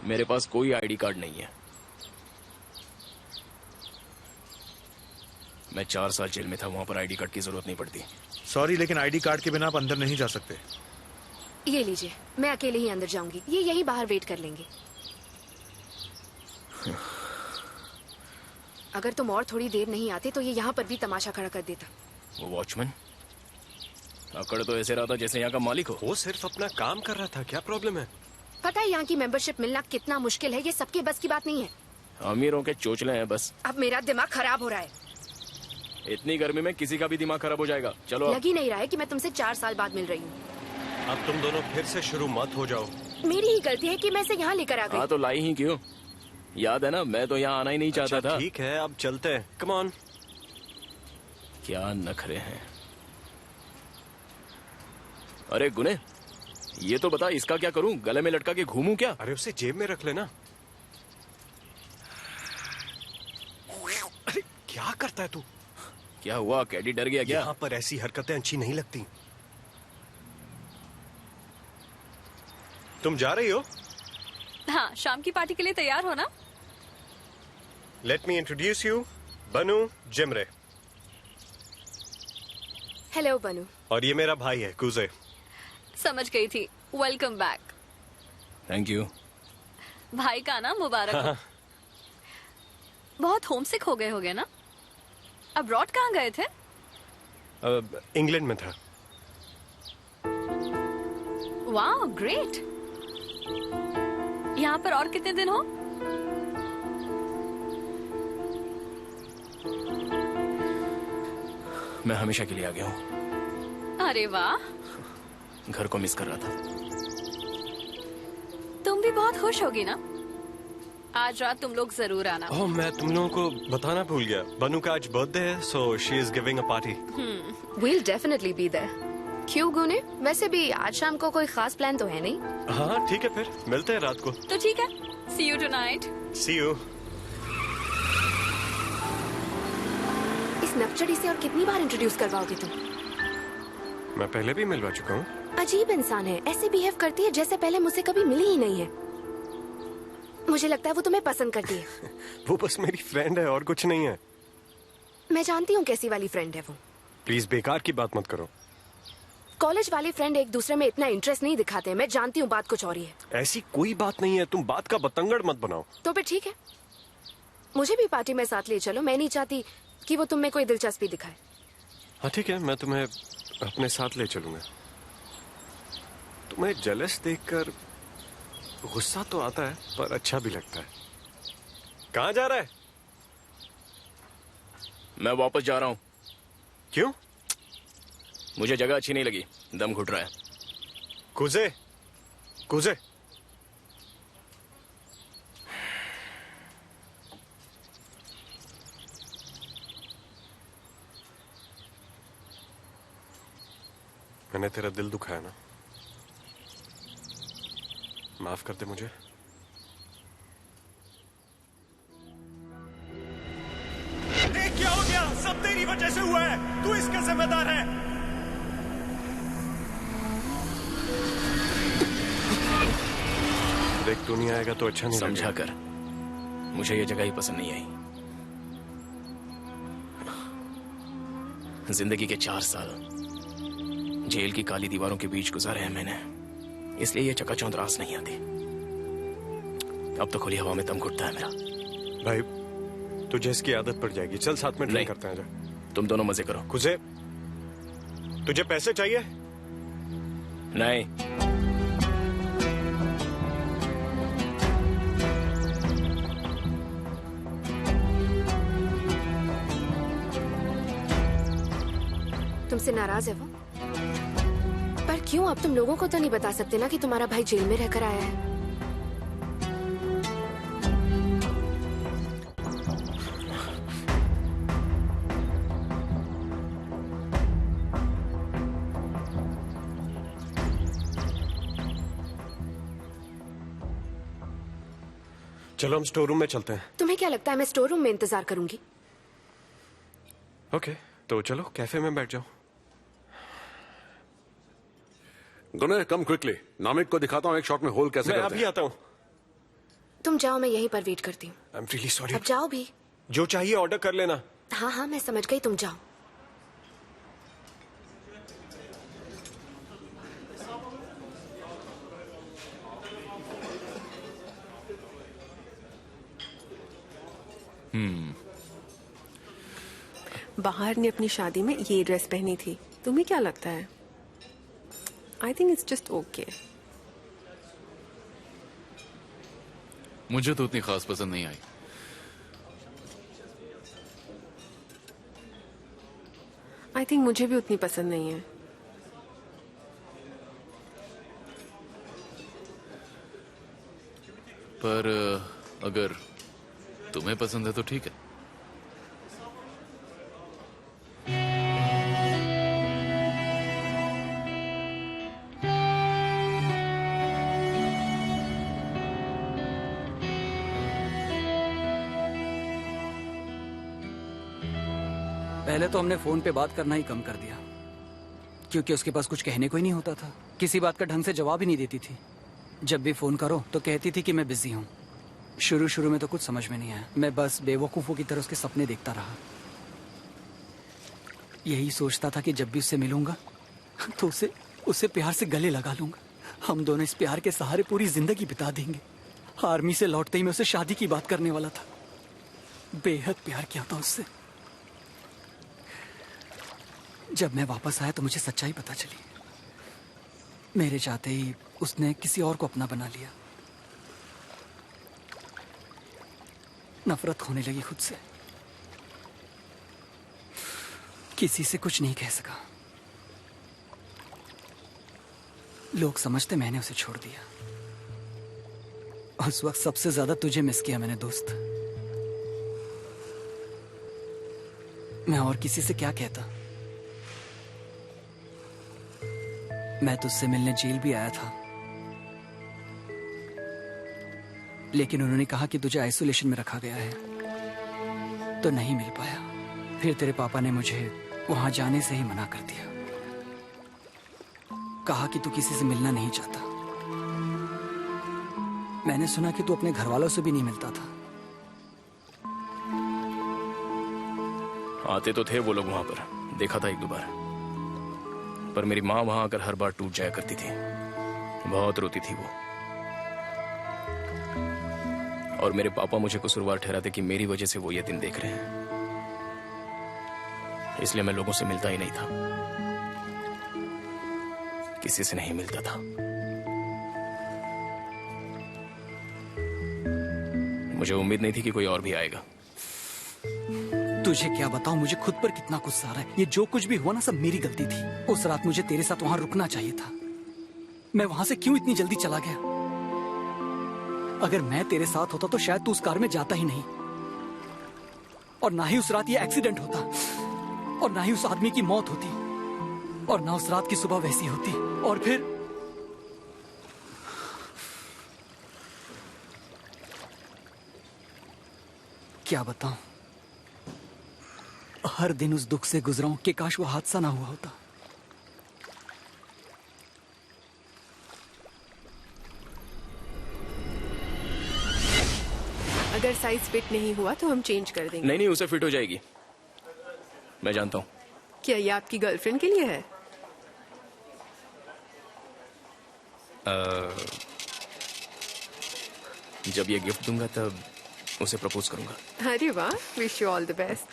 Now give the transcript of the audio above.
मेरे पास कोई ID card नहीं है। मैं 4 साल जेल में था, वहां पर आईडी कार्ड की जरूरत नहीं पड़ती। सॉरी, लेकिन आईडी कार्ड के बिना आप अंदर नहीं जा सकते। ये लीजिए, मैं अकेले ही अंदर जाऊंगी, ये यही बाहर वेट कर लेंगे। अगर तुम और थोड़ी देर नहीं आते तो ये यहाँ पर भी तमाशा खड़ा कर देता। वो वॉचमैन अकड़ तो ऐसे रहा था जैसे यहाँ का मालिक हो। वो सिर्फ अपना काम कर रहा था, क्या प्रॉब्लम है? पता है यहाँ की मेंबरशिप मिलना कितना मुश्किल है, ये सबके बस की बात नहीं है। अमीरों के चोचले हैं बस। अब मेरा दिमाग खराब हो रहा है। इतनी गर्मी में किसी का भी दिमाग खराब हो जाएगा। चलो लग ही नहीं रहा है कि मैं तुमसे 4 साल बाद मिल रही हूँ। अब तुम दोनों फिर से शुरू मत हो जाओ। मेरी ही गलती है कि मैं इसे यहाँ लेकर आ गई। हाँ तो लाई ही क्यों? याद है ना, मैं तो यहाँ आना ही नहीं चाहता था। ठीक है, अब चलते हैं, कम ऑन। क्या नखरे हैं। अरे गुने, ये तो बता, इसका क्या करूं? गले में लटका के घूमूं क्या? अरे उसे जेब में रख लेना। अरे क्या करता है तू? क्या हुआ, कैडी डर गया क्या? यहाँ पर ऐसी हरकतें अच्छी नहीं लगती। तुम जा रही हो? हाँ, शाम की पार्टी के लिए तैयार हो ना? लेट मी इंट्रोड्यूस यू, बनू जिमरे। हेलो बनू। और ये मेरा भाई है कुजे। समझ गई थी। Welcome back. Thank you. भाई का ना मुबारक हो। बहुत होमसिक हो गए होगे ना? अब्रॉड कहाँ गए थे? इंग्लैंड में था। वाह, ग्रेट। यहाँ पर और कितने दिन हो? मैं हमेशा के लिए आ गया हूँ। अरे वाह, घर को मिस कर रहा था। तुम भी बहुत खुश होगी ना? आज रात तुम लोग जरूर आना। ओह, मैं तुम लोगों को बताना भूल गया। बनू का आज बर्थडे है, so she is giving a party. We'll definitely be there. क्यों गुने? वैसे भी आज शाम को कोई खास प्लान तो है नहीं। हाँ ठीक है, फिर मिलते हैं रात को। तो ठीक है, see you tonight. See you. इस नकचड़ी से और कितनी बार इंट्रोड्यूस करवाओगे तुम? मैं पहले भी मिलवा चुका हूँ। अजीब इंसान है, ऐसे बिहेव करती है जैसे पहले मुझसे कभी मिली ही नहीं है। मुझे लगता है वो तुम्हें पसंद करती है। वो बस मेरी फ्रेंड है और कुछ नहीं है। मैं जानती हूँ कैसी वाली फ्रेंड है वो। प्लीज बेकार की बात मत करो। कॉलेज वाले फ्रेंड एक दूसरे में इतना इंटरेस्ट नहीं दिखाते। मैं जानती हूँ बात कुछ और ही है। ऐसी कोई बात नहीं है, तुम बात का बतंगड़ मत बनाओ। तो फिर ठीक है, मुझे भी पार्टी में साथ ले चलो। मैं नहीं चाहती कि वो तुम में कोई दिलचस्पी दिखाए। हाँ ठीक है, मैं तुम्हें अपने साथ ले चलूंगा। तुम्हें जेलस देखकर गुस्सा तो आता है, पर अच्छा भी लगता है। कहाँ जा रहा है? मैं वापस जा रहा हूँ। क्यों? मुझे जगह अच्छी नहीं लगी, दम घुट रहा है। कुजे, कुजे। मैंने तेरा दिल दुखाया ना, माफ कर दे मुझे। क्या हो गया? सब तेरी वजह से हुआ है, तू इसका जिम्मेदार है। देख, तू नहीं आएगा तो अच्छा नहीं समझा कर, मुझे ये जगह ही पसंद नहीं आई। जिंदगी के 4 साल जेल की काली दीवारों के बीच गुजारे हैं मैंने, इसलिए ये चकाचौंध रास नहीं आती। अब तो खुली हवा में दम घुटता है मेरा। भाई, तुझे इसकी आदत पड़ जाएगी। चल साथ में ड्रिंक करते हैं। जा, तुम दोनों मजे करो। कुजे, तुझे पैसे चाहिए? नहीं। तुमसे नाराज है वो? पर क्यों? अब तुम लोगों को तो नहीं बता सकते ना कि तुम्हारा भाई जेल में रहकर आया है। चलो हम स्टोर रूम में चलते हैं। तुम्हें क्या लगता है मैं स्टोर रूम में इंतजार करूंगी? ओके, तो चलो कैफे में बैठ जाओ। गुने, कम क्विकली। नामिक को दिखाता हूँ एक शॉट में होल कैसे मैं करते अभी हैं। आता हूँ। तुम जाओ, मैं यहीं पर वेट करती हूँ। I am really sorry. अब जाओ भी। जो चाहिए ऑर्डर कर लेना। हाँ हाँ, मैं समझ गई, तुम जाओ। बाहर ने अपनी शादी में ये ड्रेस पहनी थी, तुम्हें क्या लगता है? I think it's just okay. मुझे तो उतनी खास पसंद नहीं आई। आई थिंक मुझे भी उतनी पसंद नहीं है। पर अगर तुम्हें पसंद है तो ठीक है। पहले तो हमने फोन पे बात करना ही कम कर दिया, क्योंकि उसके पास कुछ कहने को ही नहीं होता था। किसी बात का ढंग से जवाब ही नहीं देती थी। जब भी फोन करो तो कहती थी कि मैं बिजी हूँ। शुरू शुरू में तो कुछ समझ में नहीं आया, मैं बस बेवकूफ़ों की तरह उसके सपने देखता रहा। यही सोचता था कि जब भी उससे मिलूंगा तो उसे प्यार से गले लगा लूंगा। हम दोनों इस प्यार के सहारे पूरी जिंदगी बिता देंगे। आर्मी से लौटते ही मैं उसे शादी की बात करने वाला था। बेहद प्यार किया था उससे। जब मैं वापस आया तो मुझे सच्चाई पता चली। मेरे चाहते ही उसने किसी और को अपना बना लिया। नफरत होने लगी खुद से। किसी से कुछ नहीं कह सका। लोग समझते मैंने उसे छोड़ दिया। उस वक्त सबसे ज्यादा तुझे मिस किया मैंने दोस्त। मैं और किसी से क्या कहता। मैं तुझसे मिलने जेल भी आया था, लेकिन उन्होंने कहा कि तुझे आइसोलेशन में रखा गया है, तो नहीं मिल पाया। फिर तेरे पापा ने मुझे वहां जाने से ही मना कर दिया। कहा कि तू किसी से मिलना नहीं चाहता। मैंने सुना कि तू अपने घर वालों से भी नहीं मिलता था। आते तो थे वो लोग वहां पर, देखा था एक दो बार, पर मेरी माँ वहां आकर हर बार टूट जाया करती थी। बहुत रोती थी वो। और मेरे पापा मुझे कसूरवार ठहराते कि मेरी वजह से वो ये दिन देख रहे हैं। इसलिए मैं लोगों से मिलता ही नहीं था, किसी से नहीं मिलता था। मुझे उम्मीद नहीं थी कि कोई और भी आएगा। तुझे क्या बताऊं, मुझे खुद पर कितना गुस्सा आ रहा है। ये जो कुछ भी हुआ ना, सब मेरी गलती थी। उस रात मुझे तेरे साथ वहां रुकना चाहिए था। मैं वहां से क्यों इतनी जल्दी चला गया? अगर मैं तेरे साथ होता तो शायद तू उस कार में जाता ही नहीं, और ना ही उस रात ये एक्सीडेंट होता, और ना ही उस आदमी की मौत होती, और ना उस रात की सुबह वैसी होती। और फिर क्या बताऊं, हर दिन उस दुख से गुजरा हूं कि काश वो हादसा ना हुआ होता। अगर साइज फिट नहीं हुआ तो हम चेंज कर देंगे। नहीं, उसे फिट हो जाएगी, मैं जानता हूं। क्या ये आपकी गर्लफ्रेंड के लिए है? जब ये गिफ्ट दूंगा तब उसे प्रपोज करूंगा। अरे वाह, wish you all the best.